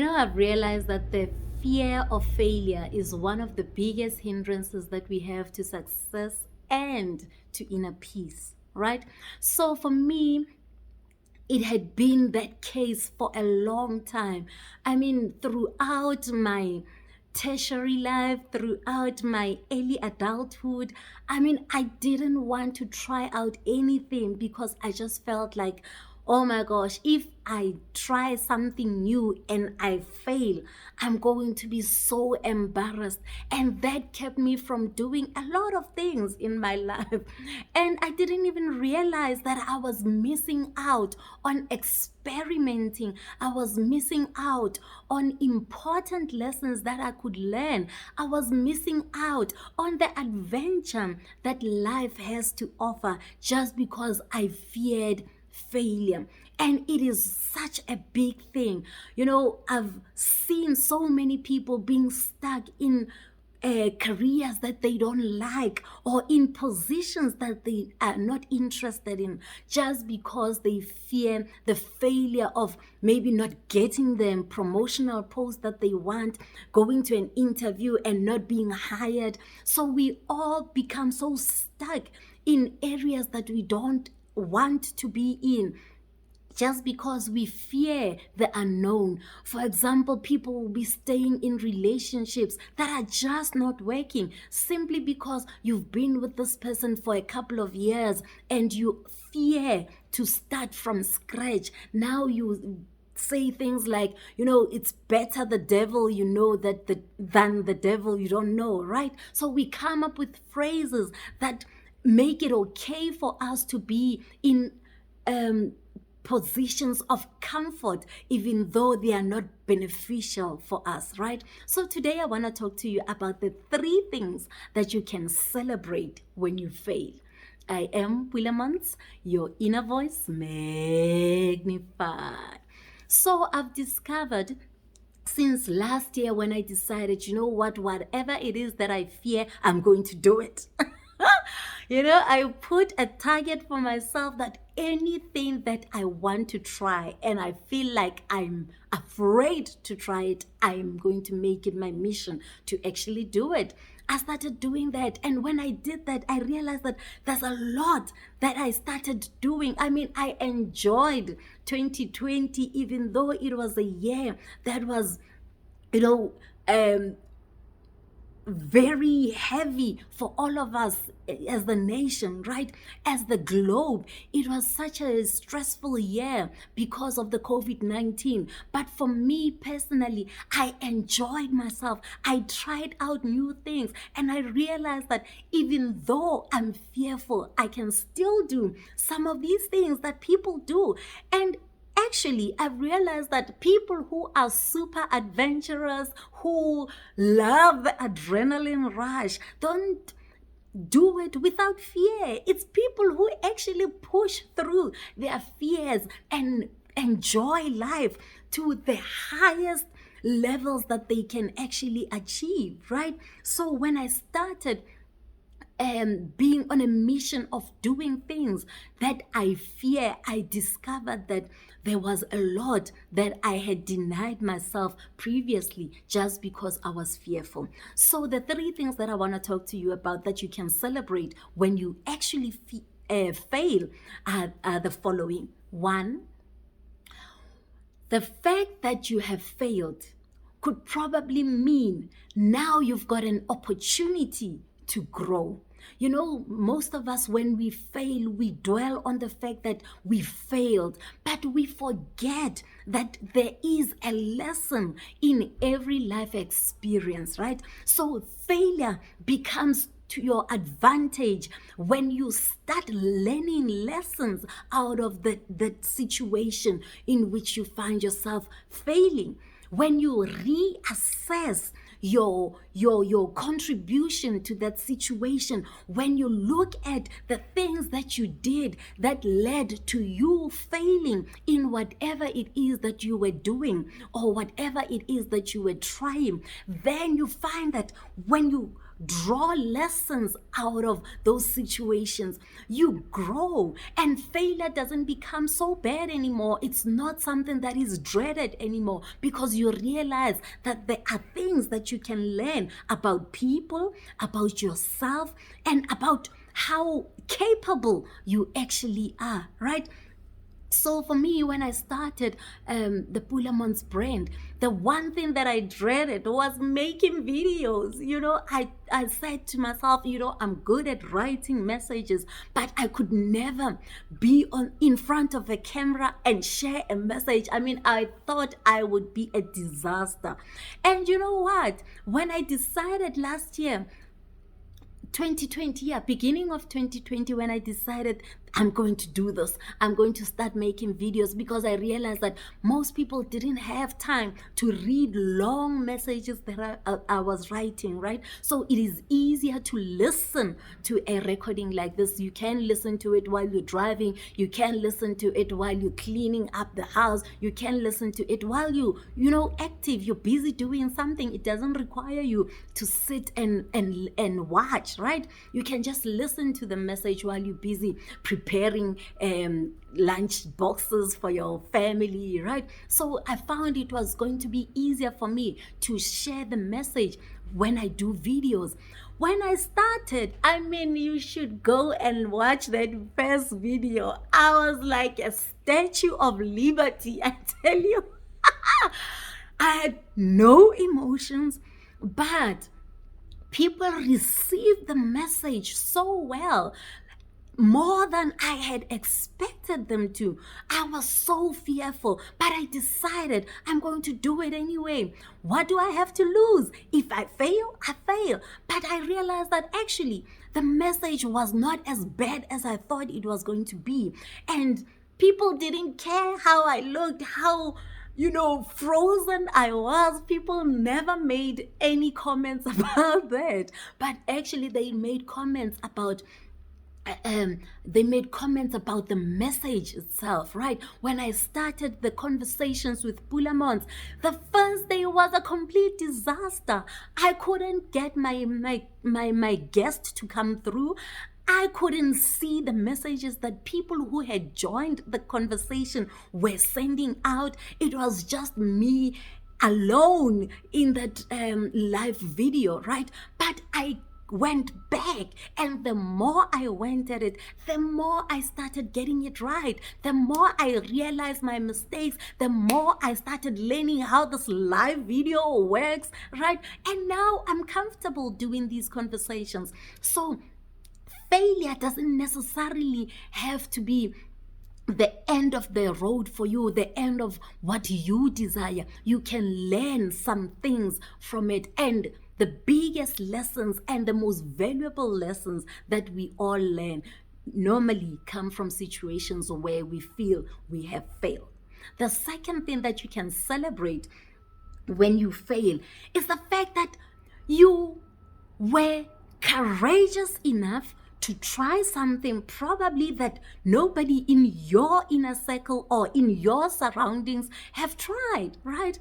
I've realized that the fear of failure is one of the biggest hindrances that we have to success and to inner peace, right? So for me, it had been that case for a long time. I mean, throughout my tertiary life, throughout my early adulthood, I mean, I didn't want to try out anything because I just felt like, oh my gosh, if I try something new and I fail, I'm going to be so embarrassed. And that kept me from doing a lot of things in my life. And I didn't even realize that I was missing out on experimenting. I was missing out on important lessons that I could learn. I was missing out on the adventure that life has to offer just because I feared failure. And it is such a big thing. I've seen so many people being stuck in careers that they don't like, or in positions that they are not interested in, just because they fear the failure of maybe not getting them promotional post that they want, going to an interview and not being hired. So we all become so stuck in areas that we don't want to be in, just because we fear the unknown. For example, people will be staying in relationships that are just not working simply because you've been with this person for a couple of years and you fear to start from scratch. Now you say things like, it's better the devil you know than the devil you don't know, right? So we come up with phrases that make it okay for us to be in positions of comfort, even though they are not beneficial for us, right? So today I want to talk to you about the 3 things that you can celebrate when you fail. I am Pulaa Montz, your inner voice magnified. So I've discovered since last year, when I decided, whatever it is that I fear, I'm going to do it. I put a target for myself that anything that I want to try and I feel like I'm afraid to try it, I'm going to make it my mission to actually do it. I started doing that. And when I did that, I realized that there's a lot that I started doing. I mean, I enjoyed 2020, even though it was a year that was, very heavy for all of us as the nation, right? As the globe. It was such a stressful year because of the COVID-19. But for me personally, I enjoyed myself. I tried out new things, and I realized that even though I'm fearful, I can still do some of these things that people do. And actually, I've realized that people who are super adventurous, who love the adrenaline rush, don't do it without fear. It's people who actually push through their fears and enjoy life to the highest levels that they can actually achieve, right? So when I started being on a mission of doing things that I fear, I discovered that there was a lot that I had denied myself previously just because I was fearful. So the 3 things that I want to talk to you about that you can celebrate when you actually fail are the following. 1, the fact that you have failed could probably mean now you've got an opportunity to grow. Most of us, when we fail, we dwell on the fact that we failed, but we forget that there is a lesson in every life experience, right? So failure becomes to your advantage when you start learning lessons out of the situation in which you find yourself failing. When you reassess your your contribution to that situation, when you look at the things that you did that led to you failing in whatever it is that you were doing or whatever it is that you were trying, then you find that when you draw lessons out of those situations, you grow, and failure doesn't become so bad anymore. It's not something that is dreaded anymore, because you realize that there are things that you can learn about people, about yourself, and about how capable you actually are, right? So for me, when I started the Pulaa Montz brand, the one thing that I dreaded was making videos. I said to myself, I'm good at writing messages, but I could never be in front of a camera and share a message. I thought I would be a disaster. And you know what? When I decided last year, 2020, beginning of 2020, when I decided I'm going to do this, I'm going to start making videos, because I realized that most people didn't have time to read long messages that I was writing, right? So it is easier to listen to a recording like this. You can listen to it while you're driving, you can listen to it while you're cleaning up the house, you can listen to it while active, you're busy doing something. It doesn't require you to sit and watch, right? You can just listen to the message while you're busy preparing lunch boxes for your family, right? So I found it was going to be easier for me to share the message when I do videos. When I started, you should go and watch that first video. I was like a Statue of Liberty, I tell you. I had no emotions, but people received the message so well, more than I had expected them to. I was so fearful, but I decided I'm going to do it anyway. What do I have to lose? If I fail, I fail. But I realized that actually the message was not as bad as I thought it was going to be. And people didn't care how I looked, how frozen I was. People never made any comments about that. But actually they made comments about the message itself, right? When I started the conversations with Pulaa Montz, the first day was a complete disaster. I couldn't get my guest to come through. I couldn't see the messages that people who had joined the conversation were sending out. It was just me alone in that live video, right? But I went back, and the more I went at it, the more I started getting it right. The more I realized my mistakes, the more I started learning how this live video works, right? And now I'm comfortable doing these conversations. So failure doesn't necessarily have to be the end of the road for you, the end of what you desire. You can learn some things from it, and the biggest lessons and the most valuable lessons that we all learn normally come from situations where we feel we have failed. The second thing that you can celebrate when you fail is the fact that you were courageous enough to try something probably that nobody in your inner circle or in your surroundings have tried, right?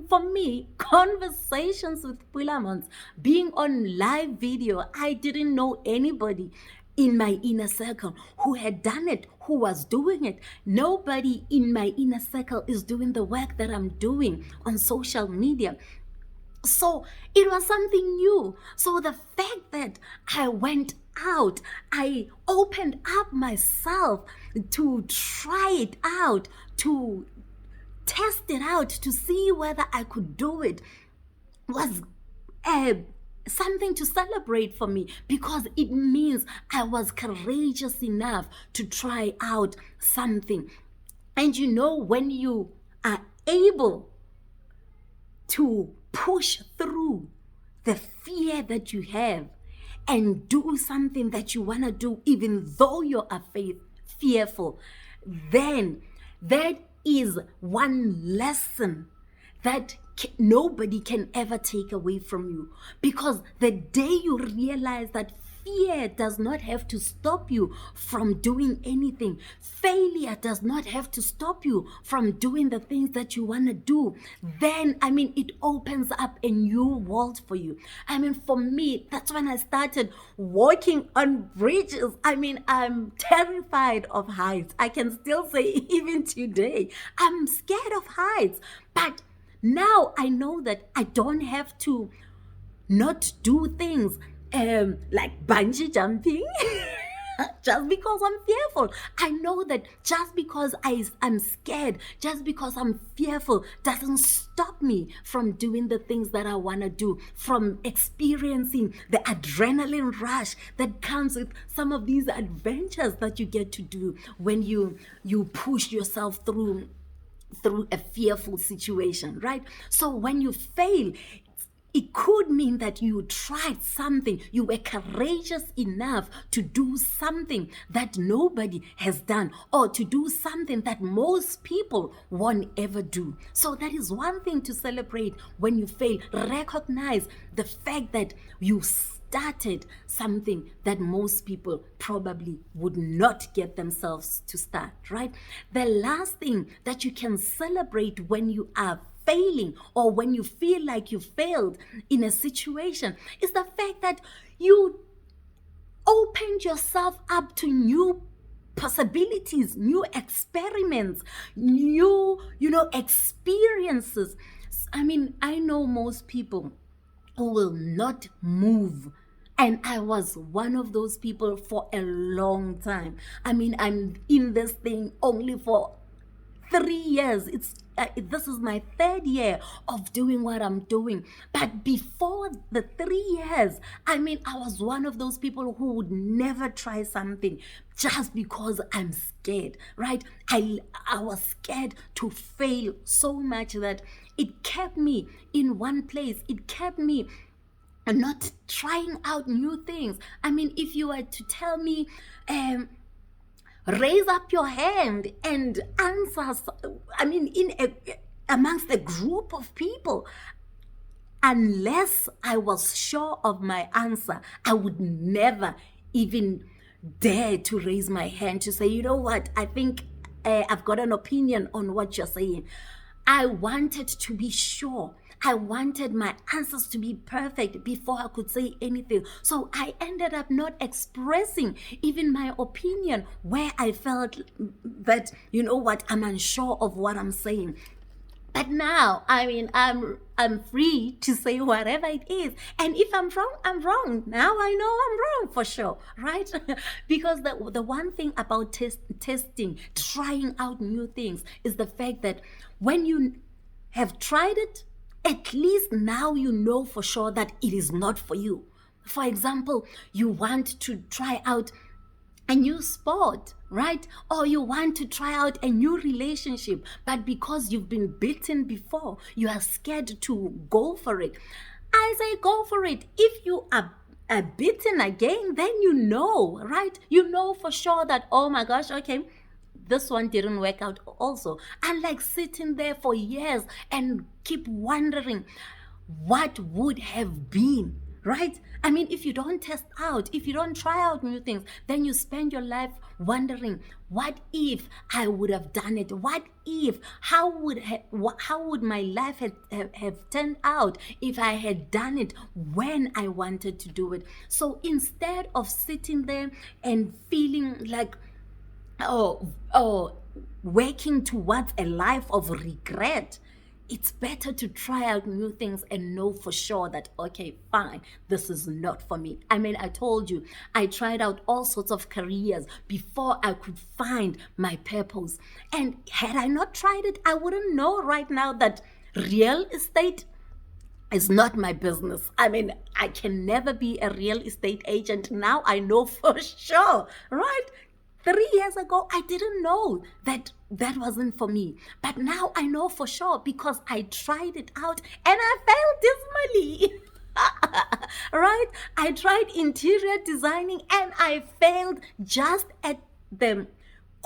For me, conversations with Pulaa Montz, being on live video, I didn't know anybody in my inner circle who had done it, who was doing it. Nobody in my inner circle is doing the work that I'm doing on social media. So it was something new. So the fact that I went out, I opened up myself to try it out, to test it out, to see whether I could do it, was something to celebrate for me, because it means I was courageous enough to try out something. And when you are able to push through the fear that you have and do something that you want to do, even though you are fearful, then that is one lesson that nobody can ever take away from you. Because the day you realize that fear does not have to stop you from doing anything, failure does not have to stop you from doing the things that you want to do, then it opens up a new world for you. For me, that's when I started walking on bridges. I'm terrified of heights. I can still say even today I'm scared of heights, but now I know that I don't have to not do things like bungee jumping just because I'm fearful. I know that just because I'm scared, just because I'm fearful, doesn't stop me from doing the things that I want to do, from experiencing the adrenaline rush that comes with some of these adventures that you get to do when you push yourself through a fearful situation, right? So when you fail, it could mean that you tried something, you were courageous enough to do something that nobody has done, or to do something that most people won't ever do. So that is one thing to celebrate when you fail. Recognize the fact that you started something that most people probably would not get themselves to start, right? The last thing that you can celebrate when you are failing, or when you feel like you failed in a situation, is the fact that you opened yourself up to new possibilities, new experiments, new experiences. I know most people who will not move, and I was one of those people for a long time. I'm in this thing only for 3 years. This is my 3rd year of doing what I'm doing. But before the 3 years, I was one of those people who would never try something just because I'm scared, right? I was scared to fail so much that it kept me in one place. It kept me not trying out new things. If you were to tell me, raise up your hand and answer, amongst a group of people, unless I was sure of my answer, I would never even dare to raise my hand to say, you know what, I think I've got an opinion on what you're saying. I wanted to be sure. I wanted my answers to be perfect before I could say anything. So I ended up not expressing even my opinion where I felt that, you know what, I'm unsure of what I'm saying. But now, I'm free to say whatever it is. And if I'm wrong, I'm wrong. Now I know I'm wrong for sure, right? Because the one thing about testing, trying out new things, is the fact that when you have tried it, at least now you know for sure that it is not for you. For example, you want to try out a new sport, right? Or you want to try out a new relationship, but because you've been bitten before, you are scared to go for it. I say go for it. If you are bitten again, then you know, right? You know for sure that, oh my gosh, okay, this one didn't work out also. Unlike sitting there for years and keep wondering what would have been, right? If you don't test out, if you don't try out new things, then you spend your life wondering, what if I would have done it? What if, how would my life have turned out if I had done it when I wanted to do it? So instead of sitting there and feeling like, working towards a life of regret, it's better to try out new things and know for sure that, okay, fine, this is not for me. I told you, I tried out all sorts of careers before I could find my purpose. And had I not tried it, I wouldn't know right now that real estate is not my business. I can never be a real estate agent. Now I know for sure, right? 3 years ago, I didn't know that wasn't for me. But now I know for sure because I tried it out and I failed dismally. Right? I tried interior designing and I failed just at the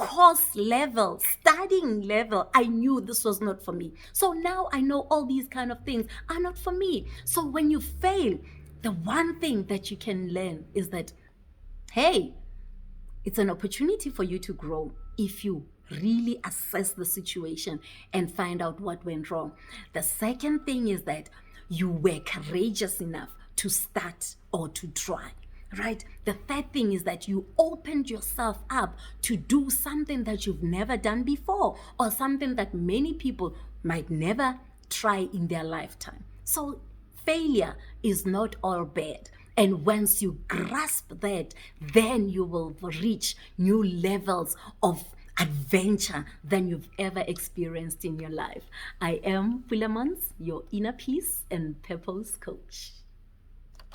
course level, studying level, I knew this was not for me. So now I know all these kind of things are not for me. So when you fail, the one thing that you can learn is that, hey, it's an opportunity for you to grow if you really assess the situation and find out what went wrong. The second thing is that you were courageous enough to start or to try, right? The third thing is that you opened yourself up to do something that you've never done before, or something that many people might never try in their lifetime. So failure is not all bad. And once you grasp that, then you will reach new levels of adventure than you've ever experienced in your life. I am Pulaa Montz, your inner peace and purpose coach.